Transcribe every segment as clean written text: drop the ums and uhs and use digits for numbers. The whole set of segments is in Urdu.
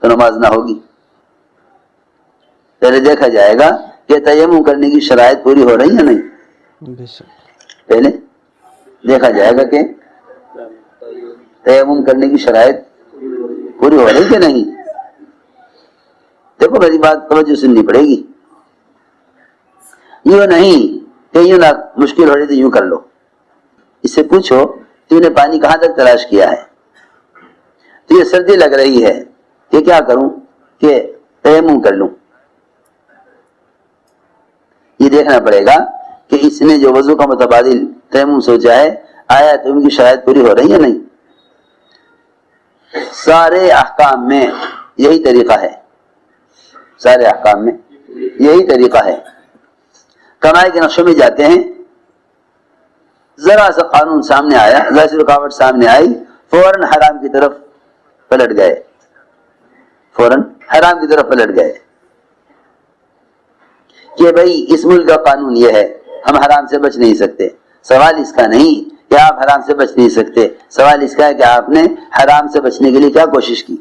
تو نماز نہ ہوگی. پہلے دیکھا جائے گا کہ تیمم کرنے کی شرائط پوری ہو رہی ہے نہیں. پہلے دیکھا جائے گا کہ تیمم کرنے کی شرائط پوری ہو رہی کہ نہیں. دیکھو میری بات توجہ سننی پڑے گی. یوں نہیں کہ یوں نہ مشکل ہو رہی تو یوں کر لو. اس سے پوچھو تو نے پانی کہاں تک تلاش کیا ہے. تو یہ سردی لگ رہی ہے کہ کیا کروں کہ تیمم کر لوں. یہ دیکھنا پڑے گا کہ اس نے جو وضو کا متبادل تیمم سوچا ہے آیا تیمم کی شرائط پوری ہو رہی ہے نہیں. سارے احکام میں یہی طریقہ ہے. سارے احکام میں یہی طریقہ ہے. کمائی کے نقشوں میں جاتے ہیں, ذرا سا قانون سامنے آیا, ذرا سی رکاوٹ سامنے آئی, فوراً حرام کی طرف پلٹ گئے. فوراً حرام کی طرف پلٹ گئے کہ بھائی اس ملک کا قانون یہ ہے, ہم حرام سے بچ نہیں سکتے. سوال اس کا نہیں کہ آپ حرام سے بچ نہیں سکتے, سوال اس کا ہے کہ آپ نے حرام سے بچنے کے لیے کیا کوشش کی.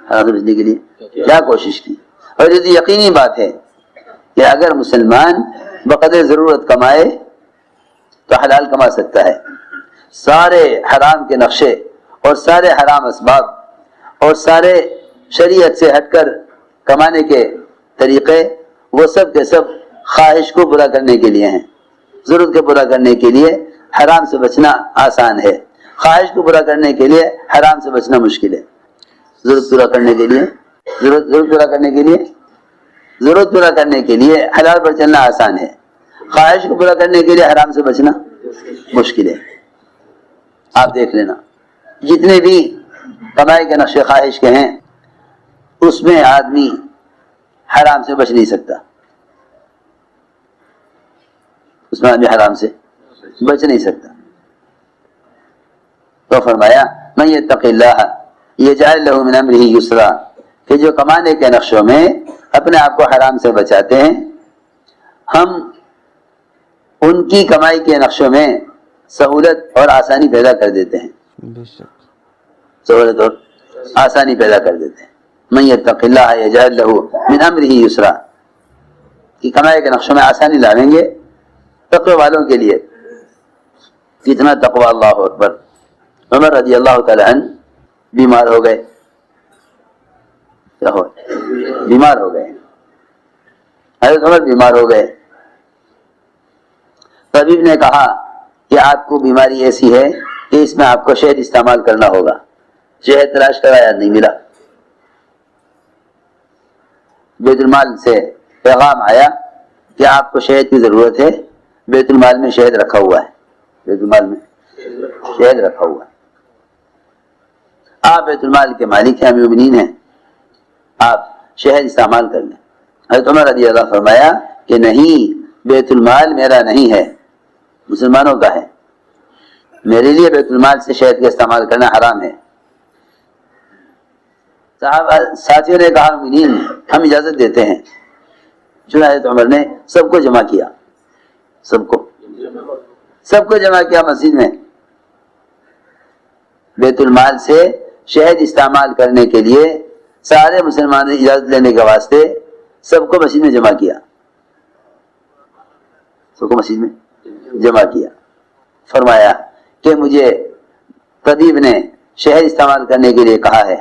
حرام سے بچنے کے لیے کیا کوشش کی. اور یہ یقینی بات ہے کہ اگر مسلمان بقدر ضرورت کمائے تو حلال کما سکتا ہے. سارے حرام کے نقشے اور سارے حرام اسباب اور سارے شریعت سے ہٹ کر کمانے کے طریقے وہ سب کے سب خواہش کو پورا کرنے کے لیے ہیں. ضرورت کو پورا کرنے کے لیے حرام سے بچنا آسان ہے, خواہش کو پورا کرنے کے لیے حرام سے بچنا مشکل ہے. ضرورت پورا کرنے کے لیے ضرورت پورا کرنے کے لیے حلال پر چلنا آسان ہے, خواہش کو پورا کرنے کے لیے حرام سے بچنا مشکل ہے. آپ دیکھ لینا جتنے بھی کمائی کے نقشے خواہش کے ہیں اس میں آدمی حرام سے بچ نہیں سکتا. اس میں آدمی حرام سے بچ نہیں سکتا. تو فرمایا من یتق اللہ یجعل لہ من امرہ یسرا, کہ جو کمانے کے نقشوں میں اپنے آپ کو حرام سے بچاتے ہیں ہم ان کی کمائی کے نقشوں میں سہولت اور آسانی پیدا کر دیتے ہیں. سہولت اور آسانی پیدا کر دیتے ہیں. من یتق اللہ یجعل لہ من امرہ یسرا, کہ کمائی کے نقشوں میں آسانی لاویں گے تقوی والوں کے لیے. کتنا تقوی, اللہ اکبر. عمر رضی اللہ تعالی عنہ بیمار ہو گئے. کیا ہو بیمار ہو گئے. حضرت عمر بیمار ہو گئے. طبیب نے کہا کہ آپ کو بیماری ایسی ہے کہ اس میں آپ کو شہد استعمال کرنا ہوگا. شہد تلاش کرایا نہیں ملا. بیت المال سے پیغام آیا کہ آپ کو شہد کی ضرورت ہے, بیت المال میں شہد رکھا ہوا ہے. بیت المال میں شہد رکھا ہوا ہے. آپ بیت المال کے مالک ہیں, مومنین ہیں, آپ شہد استعمال کر لیں. حضرت عمر رضی اللہ فرمایا کہ نہیں, بیت المال میرا نہیں ہے, مسلمانوں کا ہے. میرے لیے بیت المال سے شہد کا استعمال کرنا حرام ہے. ساتھیوں نے کہا مومنین ہم اجازت دیتے ہیں. چنانچہ حضرت عمر نے سب کو جمع کیا, سب کو جمع کیا مسجد میں. بیت المال سے شہد استعمال کرنے کے لیے سارے مسلمانوں نے اجازت لینے کے واسطے سب کو مسجد میں جمع کیا. سب کو مسجد میں جمع کیا. فرمایا کہ مجھے طبیب نے شہد استعمال کرنے کے لیے کہا ہے,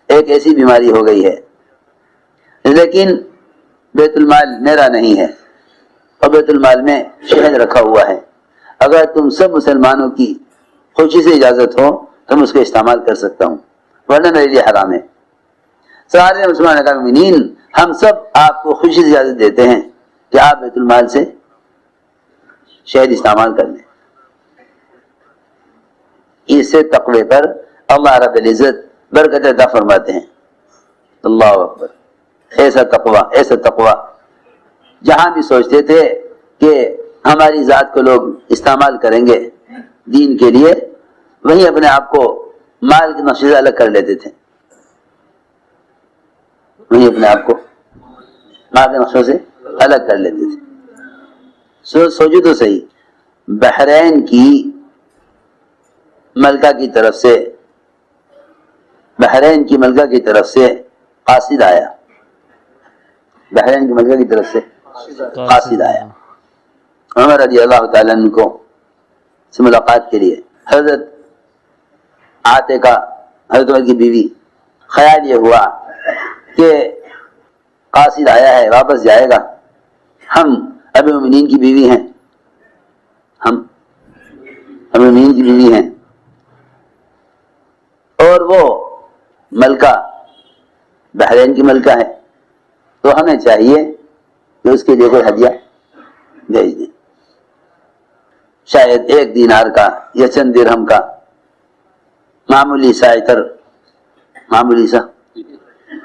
ایک ایسی بیماری ہو گئی ہے, لیکن بیت المال میرا نہیں ہے اور بیت المال میں شہد رکھا ہوا ہے. اگر تم سب مسلمانوں کی خوشی سے اجازت ہو تو میں اس کو استعمال کر سکتا ہوں, ورنہ میرے لیے حرام ہے. سارے مسلمان نے کہا مومنین ہم سب آپ کو خوشی سے اجازت دیتے ہیں کہ آپ بیت المال سے شہد استعمال کر لیں. اس سے تقوی پر اللہ رب العزت برکت عطا فرماتے ہیں. اللہ اکبر. ایسا تقوی جہاں بھی سوچتے تھے کہ ہماری ذات کو لوگ استعمال کریں گے دین کے لیے, وہیں اپنے آپ کو مال کے نقشے سے الگ کر لیتے تھے. وہیں اپنے آپ کو مال کے نقشوں سے الگ کر لیتے تھے. سوچو تو صحیح, بحرین کی ملکہ کی طرف سے بحرین کی ملکہ کی طرف سے قاصد آیا، بحرین کی ملکہ کی طرف سے قاصد آیا عمر رضی اللہ تعالیٰ عنہ کو سے ملاقات کے لیے۔ حضرت عاتقہ حضرت عمر کی بیوی، خیال یہ ہوا کہ قاصد آیا ہے، واپس جائے گا، ہم ابی المؤمنین کی بیوی ہیں، ہم ابی المؤمنین کی بیوی ہیں، اور وہ ملکہ بحرین کی ملکہ ہے، تو ہمیں چاہیے کہ اس کے لیے کوئی ہدیہ بھیج دیں، شاید 1 دینار کا یا چند درہم کا معمولی سا عطر، معمولی سا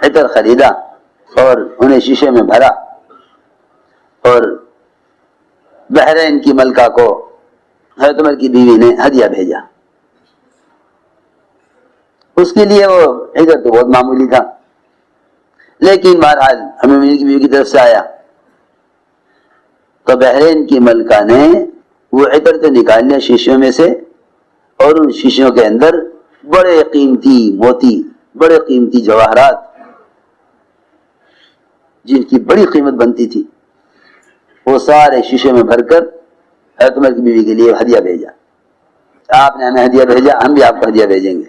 عطر خریدا اور انہیں شیشے میں بھرا اور بحرین کی ملکہ کو حضرت عمر کی بیوی نے ہدیہ بھیجا۔ اس کے لیے وہ عطر تو بہت معمولی تھا، لیکن بہرحال امیر المؤمنین کی بیوی کی طرف سے آیا تو بحرین کی ملکہ نے وہ عطر تو نکال لیا شیشوں میں سے، اور ان شیشوں کے اندر بڑے قیمتی موتی، بڑے قیمتی جواہرات جن کی بڑی قیمت بنتی تھی، وہ سارے شیشے میں بھر کر حضرت عمر کی بیوی کے لیے ہدیہ بھیجا۔ آپ نے ہمیں ہدیہ بھیجا، ہم بھی آپ کو ہدیہ بھیجیں گے۔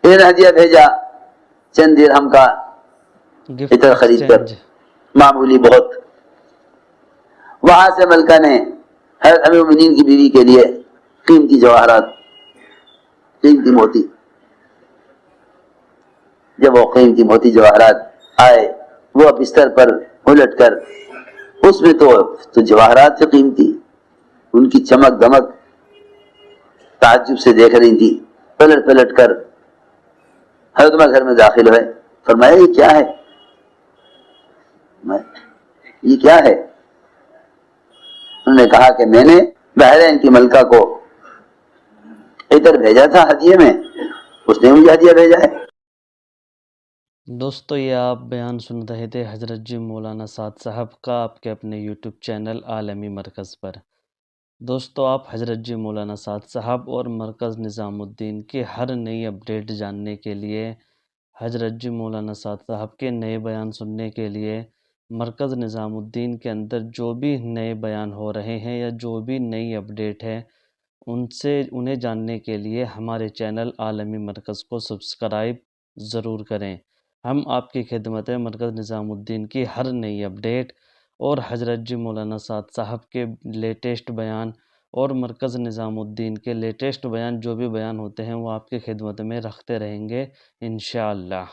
انہوں نے ہدیہ بھیجا چند درہم کا عطر خرید کر، معمولی بہت۔ وہاں سے ملکہ نے حضرت امیر المؤمنین کی بیوی کے لیے قیمتی جواہرات، قیمتی موتی، جب وہ قیمتی موتی جواہرات آئے، وہ بستر پر الٹ کر اس میں تو جواہرات سے قیمتی، ان کی چمک دمک تعجب سے دیکھ رہی تھی، پلٹ پلٹ کر حضرت عمر گھر میں داخل ہوئے، فرمایا یہ کیا ہے، یہ کیا ہے؟ انہوں نے کہا کہ میں نے بحرین کی ملکہ کو عطر بھیجا تھا ہدیے میں، اس نے مجھے ہدیہ بھیجا ہے۔ دوستو یہ آپ بیان سن رہے تھے حضرت جی مولانا سعد صاحب کا آپ کے اپنے یوٹیوب چینل عالمی مرکز پر۔ دوستو آپ حضرت جی مولانا سعد صاحب اور مرکز نظام الدین کی ہر نئی اپڈیٹ جاننے کے لیے، حضرت جی مولانا سعد صاحب کے نئے بیان سننے کے لیے، مرکز نظام الدین کے اندر جو بھی نئے بیان ہو رہے ہیں یا جو بھی نئی اپڈیٹ ہے، انہیں جاننے کے لیے ہمارے چینل عالمی مرکز کو سبسکرائب ضرور کریں۔ ہم آپ کی خدمت مرکز نظام الدین کی ہر نئی اپڈیٹ اور حضرت جی مولانا سعد صاحب کے لیٹسٹ بیان اور مرکز نظام الدین کے لیٹسٹ بیان جو بھی بیان ہوتے ہیں وہ آپ کی خدمت میں رکھتے رہیں گے انشاءاللہ۔